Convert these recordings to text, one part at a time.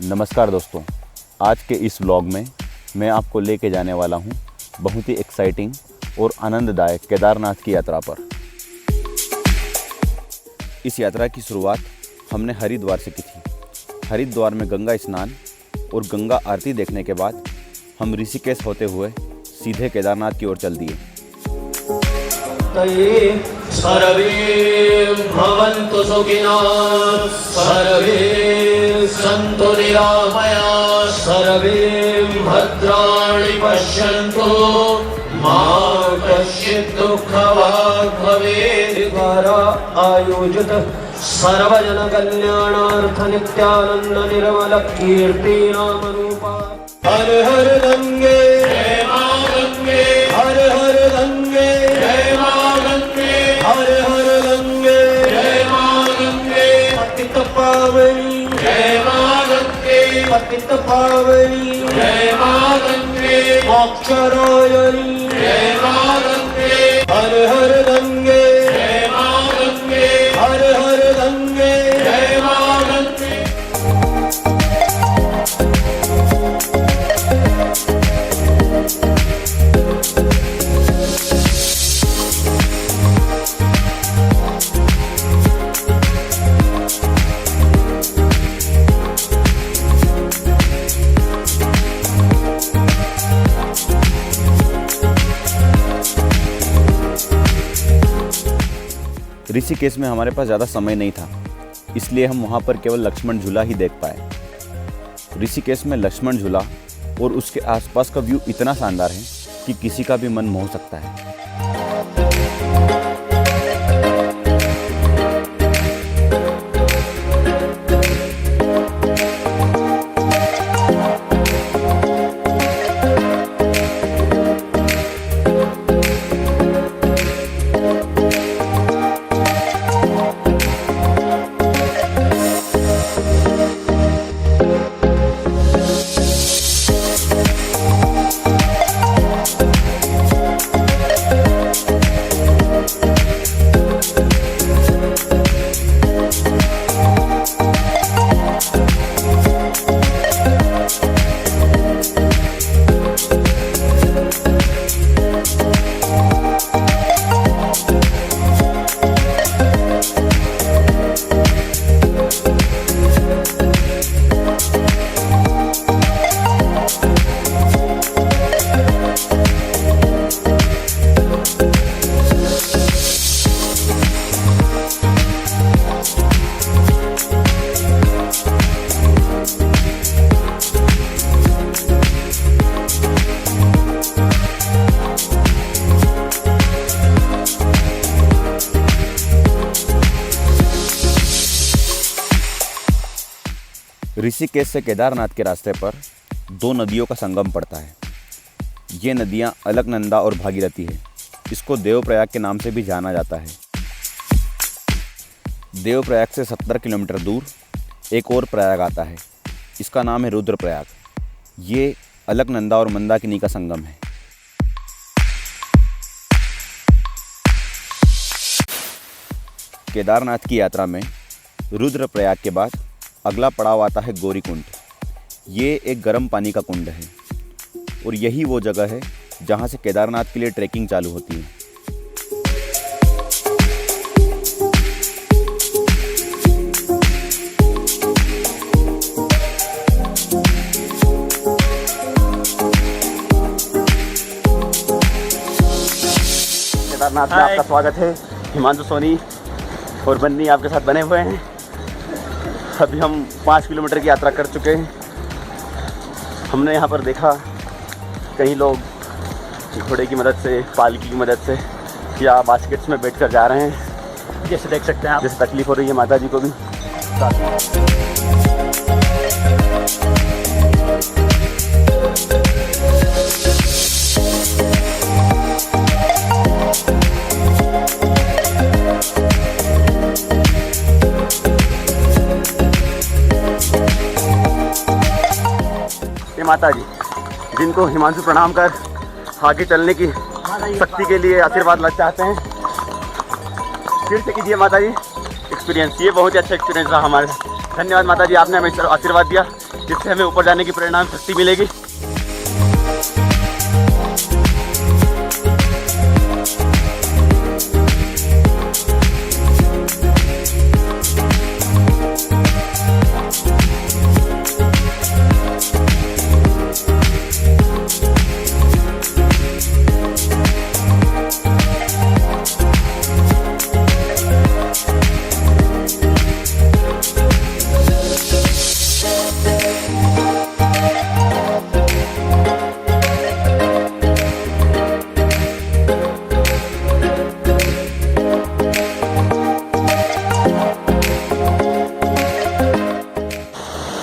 नमस्कार दोस्तों, आज के इस व्लॉग में मैं आपको लेके जाने वाला हूं बहुत ही एक्साइटिंग और आनंददायक केदारनाथ की यात्रा पर। इस यात्रा की शुरुआत हमने हरिद्वार से की थी। हरिद्वार में गंगा स्नान और गंगा आरती देखने के बाद हम ऋषिकेश होते हुए सीधे केदारनाथ की ओर चल दिए। सर्वे भवन्तु सुखिनः, सर्वे सन्तु निरामयाः, सर्वे भद्राणि पश्यन्तु, मा कश्चित् दुःखभाग् भवेत्। द्वारा आयोजित सर्वजन कल्याणार्थ नित्यानंद निर्मल कीर्ति नाम रूपा। हर हर गंगे जय मां गंगे, हर हर गंगे जय मां गंगे, हर हर गंगे जय मां गंगे। पतित पावनी जय मां गंगे, पतित पावनी जय मां गंगे, मोक्षरायणी जय मां गंगे। हर हर गंगे जय मां गंगे, हर हर गंगे जय मां गंगे। ऋषिकेश में हमारे पास ज़्यादा समय नहीं था, इसलिए हम वहाँ पर केवल लक्ष्मण झूला ही देख पाए। ऋषिकेश में लक्ष्मण झूला और उसके आसपास का व्यू इतना शानदार है कि किसी का भी मन मोह सकता है। ऋषिकेश से केदारनाथ के रास्ते पर दो नदियों का संगम पड़ता है। ये नदियाँ अलकनंदा और भागीरथी है। इसको देवप्रयाग के नाम से भी जाना जाता है। देवप्रयाग से 70 किलोमीटर दूर एक और प्रयाग आता है। इसका नाम है रुद्रप्रयाग। ये अलकनंदा और मंदाकिनी का संगम है। केदारनाथ की यात्रा में रुद्रप्रयाग के बाद अगला पड़ाव आता है गौरीकुंड। ये एक गर्म पानी का कुंड है और यही वो जगह है जहाँ से केदारनाथ के लिए ट्रैकिंग चालू होती है। केदारनाथ में आपका स्वागत है। हिमांशु सोनी और बन्नी आपके साथ बने हुए हैं। अभी हम 5 किलोमीटर की यात्रा कर चुके हैं। हमने यहाँ पर देखा कई लोग घोड़े की मदद से, पालकी की मदद से या बास्केट्स में बैठकर जा रहे हैं। जैसे देख सकते हैं आप, जैसे तकलीफ हो रही है माता जी को भी। माता जी जिनको हिमांशु प्रणाम कर आगे चलने की शक्ति के लिए आशीर्वाद लग चाहते हैं, फिर से कीजिए माता जी एक्सपीरियंस। ये बहुत ही अच्छा एक्सपीरियंस रहा हमारे। धन्यवाद माता जी, आपने हमें आशीर्वाद दिया। जिससे हमें ऊपर जाने की प्रेरणा शक्ति मिलेगी।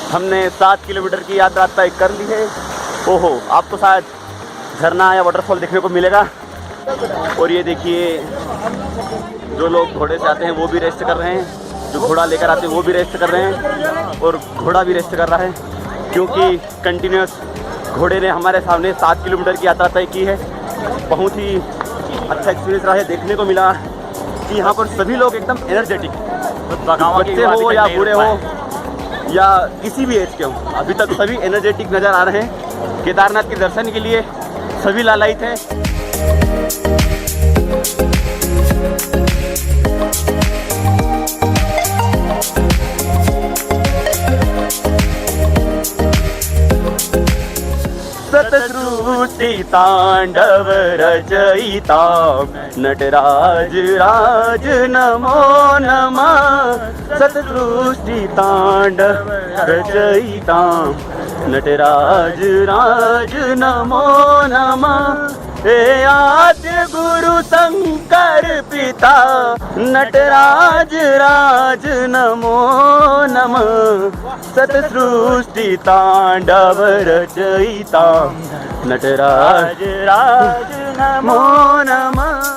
हमने 7 किलोमीटर की यात्रा तय कर ली है। ओहो, आपको शायद झरना या वाटरफॉल देखने को मिलेगा। और ये देखिए, जो लोग घोड़े से आते हैं वो भी रेस्ट कर रहे हैं, जो घोड़ा लेकर आते हैं वो भी रेस्ट कर रहे हैं, और घोड़ा भी रेस्ट कर रहा है, क्योंकि कंटिन्यूस घोड़े ने हमारे सामने 7 किलोमीटर की यात्रा तय की है। बहुत ही अच्छा एक्सपीरियंस रहा है। देखने को मिला कि यहाँ पर सभी लोग एकदम एनर्जेटिक, बच्चे हो या बूढ़े हो या किसी भी एज के हो, अभी तक सभी एनर्जेटिक नज़र आ रहे हैं। केदारनाथ के दर्शन के लिए सभी लालायित हैं। सतसृष्टि तांडव रचयिता नटराज राज नमो नमः। सतसृष्टि तांडव रचयिता नटराज राज नमो नमः। हे आद्य गुरु शंकर पिता नटराज राज नमो नमः। सतसृष्टि तांडव रचयिता नटराज राज नमो नमः।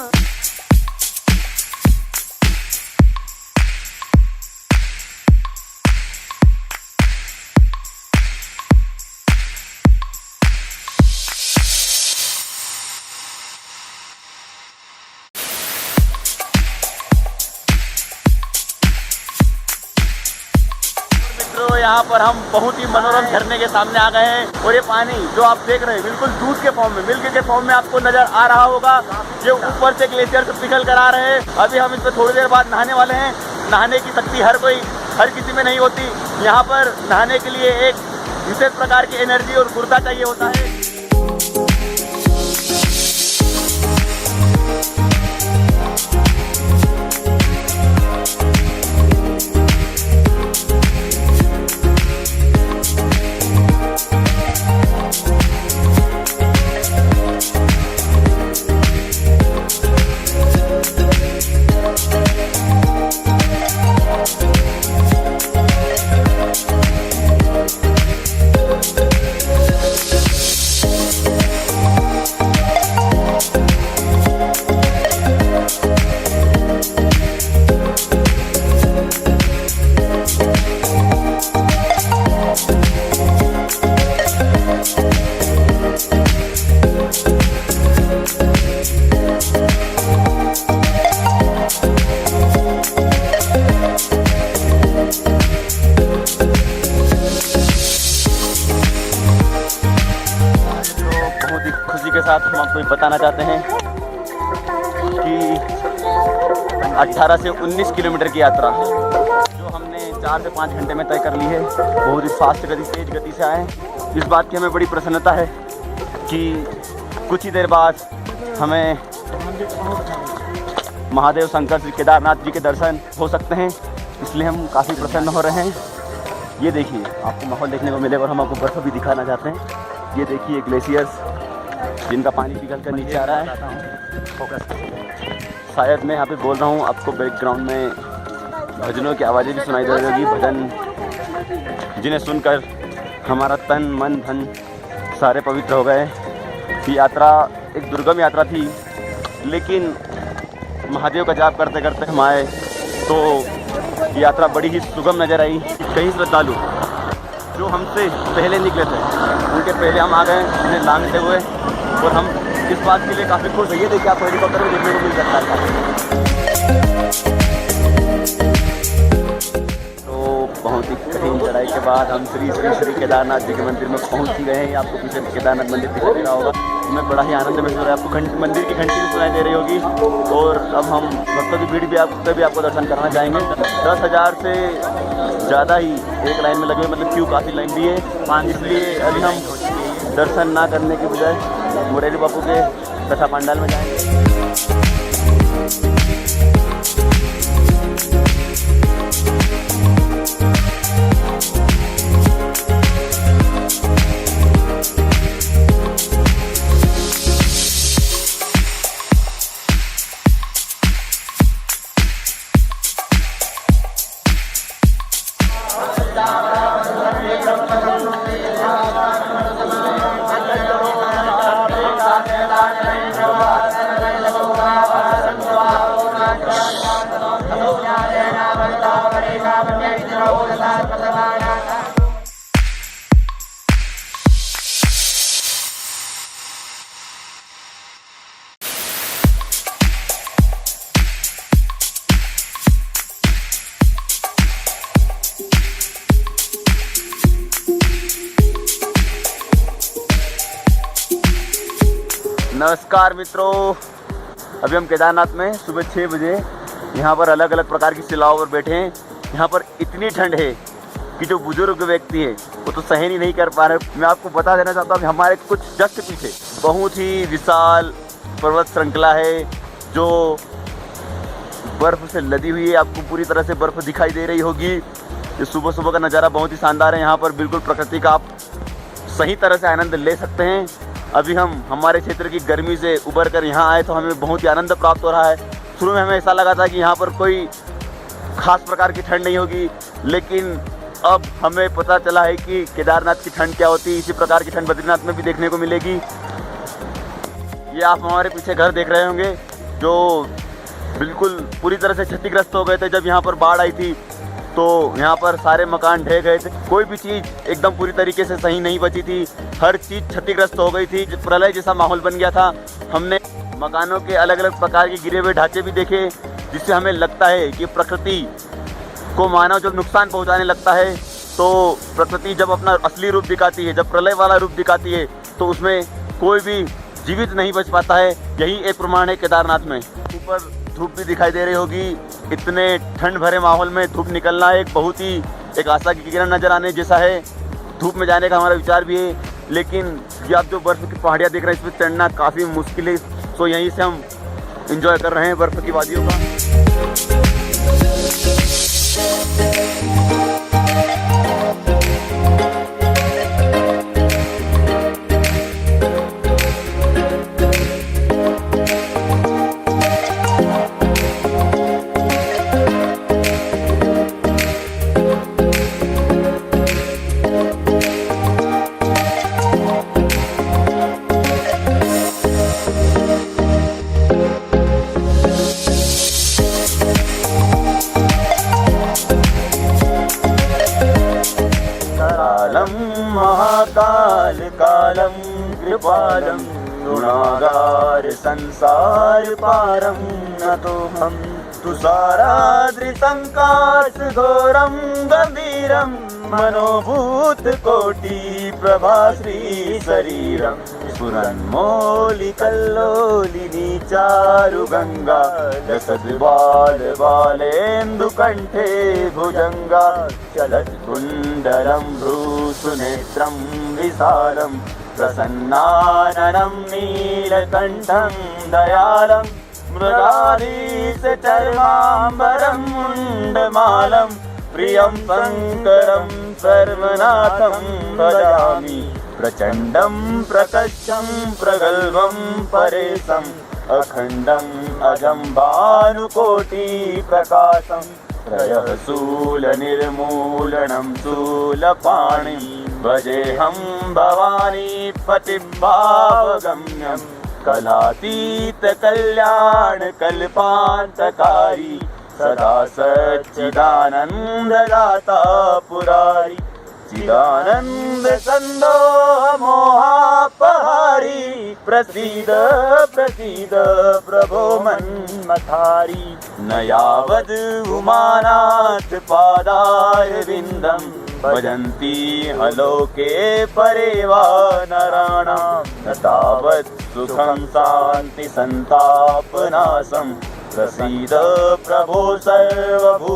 तो यहाँ पर हम बहुत ही मनोरम झरने के सामने आ गए हैं, और ये पानी जो आप देख रहे हैं बिल्कुल दूध के फॉर्म में, मिल्क के फॉर्म में आपको नजर आ रहा होगा। ये ऊपर से ग्लेशियर से पिघल कर आ रहे हैं। अभी हम इसमें थोड़ी देर बाद नहाने वाले हैं। नहाने की शक्ति हर किसी में नहीं होती। यहाँ पर नहाने के लिए एक विशेष प्रकार की एनर्जी और ऊर्जा चाहिए होता है। के साथ हम आपको बताना चाहते हैं कि 18 से 19 किलोमीटर की यात्रा जो हमने 4 से 5 घंटे में तय कर ली है, बहुत ही फास्ट गति, तेज गति से आए। इस बात की हमें बड़ी प्रसन्नता है कि कुछ ही देर बाद हमें महादेव शंकर श्री केदारनाथ जी के दर्शन हो सकते हैं, इसलिए हम काफ़ी प्रसन्न हो रहे हैं। ये देखिए, आपको माहौल देखने को मिलेगा और हम आपको बर्फ़ भी दिखाना चाहते हैं। ये देखिए ग्लेशियर्स जिनका पानी पिघल कर नीचे आ रहा है। फोकस, शायद मैं यहाँ पे बोल रहा हूँ, आपको बैकग्राउंड में भजनों की आवाज़ें भी सुनाई दे रही होगी। भजन जिन्हें सुनकर हमारा तन मन धन सारे पवित्र हो गए। ये यात्रा एक दुर्गम यात्रा थी, लेकिन महादेव का जाप करते करते हम आए तो यात्रा बड़ी ही सुगम नज़र आई। कई श्रद्धालु जो हमसे पहले निकले थे, उनके पहले हम आ गए उन्हें लांघते हुए, और हम इस बात के लिए काफ़ी खुश हैं। ये देखिए, आपको हेलीकॉप्टर में देखने को मिल सकता है। तो बहुत ही कठिन चढ़ाई के बाद हम श्री श्री श्री केदारनाथ जी के मंदिर में पहुंच ही गए हैं। आपको पीछे केदारनाथ मंदिर दिखाई दे रहा होगा। हमें बड़ा ही आनंद महसूस हो रहा है। आपको मंदिर की घंटी भी सुनाई दे रही होगी। और अब हम भक्तों की भीड़ भी आपको दर्शन कराना चाहेंगे। 10,000 से ज़्यादा ही एक लाइन में लगे हुए, मतलब क्यों काफ़ी लंबी है। इसलिए अभी हम दर्शन ना करने के बजाय मुरारी बापू के कथा पंडाल में जाएंगे। नमस्कार मित्रों, अभी हम केदारनाथ में सुबह 6 बजे यहाँ पर अलग अलग प्रकार की शिलाओं पर बैठे हैं। यहाँ पर इतनी ठंड है कि जो बुजुर्ग व्यक्ति है वो तो सहन ही नहीं कर पा रहे। मैं आपको बता देना चाहता हूँ कि हमारे कुछ जस्ट पीछे बहुत ही विशाल पर्वत श्रृंखला है जो बर्फ़ से लदी हुई है। आपको पूरी तरह से बर्फ़ दिखाई दे रही होगी। ये सुबह सुबह का नज़ारा बहुत ही शानदार है। यहाँ पर बिल्कुल प्रकृति का आप सही तरह से आनंद ले सकते हैं। अभी हम हमारे क्षेत्र की गर्मी से उबर कर यहाँ आए तो हमें बहुत ही आनंद प्राप्त हो रहा है। शुरू में हमें ऐसा लगा था कि यहाँ पर कोई ख़ास प्रकार की ठंड नहीं होगी, लेकिन अब हमें पता चला है कि केदारनाथ की ठंड क्या होती है। इसी प्रकार की ठंड बद्रीनाथ में भी देखने को मिलेगी। ये आप हमारे पीछे घर देख रहे होंगे जो बिल्कुल पूरी तरह से क्षतिग्रस्त हो गए थे। जब यहाँ पर बाढ़ आई थी तो यहाँ पर सारे मकान ढह गए थे। कोई भी चीज़ एकदम पूरी तरीके से सही नहीं बची थी। हर चीज़ क्षतिग्रस्त हो गई थी। प्रलय जैसा माहौल बन गया था। हमने मकानों के अलग अलग प्रकार के गिरे हुए ढांचे भी देखे, जिससे हमें लगता है कि प्रकृति को मानव जब नुकसान पहुँचाने लगता है तो प्रकृति जब अपना असली रूप दिखाती है, जब प्रलय वाला रूप दिखाती है, तो उसमें कोई भी जीवित नहीं बच पाता है। यही एक प्रमाण है केदारनाथ में। ऊपर धूप भी दिखाई दे रही होगी। इतने ठंड भरे माहौल में धूप निकलना एक बहुत ही एक आशा की किरण नज़र आने जैसा है। धूप में जाने का हमारा विचार भी है, लेकिन ये आप जो बर्फ़ की पहाड़ियाँ देख रहे हैं, इस पर चढ़ना काफ़ी मुश्किल है। तो यहीं से हम एंजॉय कर रहे हैं बर्फ़ की वादियों का। महाकाल कालम कृपालम गुणागार संसार पारम नतो हम तुषाराद्रिसंकाश घोरम गंभीरम मनोभूत कोटि प्रभाश्री शरीरम स्फुरन्मौलि कल्लोलिनी चारु गंगा लसद बाल बालेन्दु कंठे भुजंगा चलत् कुंडलम भ्रूसुनेत्रम विशालम प्रसन्नाननं नीलकंठं दयालम मृगाधीश चर्मांबरं मुंडमालं प्रियं शंकरं सर्वनाथं भजामि प्रचंडं प्रकर्षं प्रगल्भं परेशं अखंडं अजं भानुकोटि प्रकाशं त्रयः शूल निर्मूलनं शूलपाणिं भजेऽहं भवानी पतिभावगम्यं कलातीत कल्याण कल्पान्तकारी सदा सच्चिदानंद दाता पुरारी चिदानंद संदोह मोहापहारी प्रसीद प्रसीद प्रभो मन्मथारी न यावद् उमानाथ पादार विन्दम् भजन्ति अलोके परे वा नराणां न तावत् सुखं शान्ति सन्तापनाशं प्रसीद प्रभो सर्वभूतादिवासं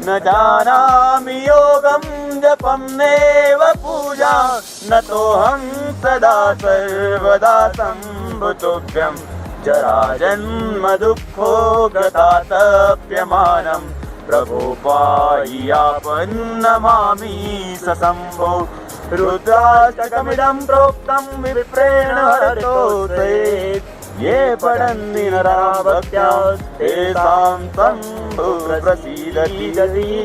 न जानामि योगं जपं नैव पूजा न तोऽहं सदा सर्वदा सम्भुतुभ्यं जराजन्म दुःखो गतातप्यमानं प्रभो पाह्यापन्नमामि सशम्भो रुद्राष्टकमिदं प्रोक्तं विप्रेण हरतोऽसैत् ये पठन्ति नरा भक्त्या तेषां शम्भुः प्रसीदति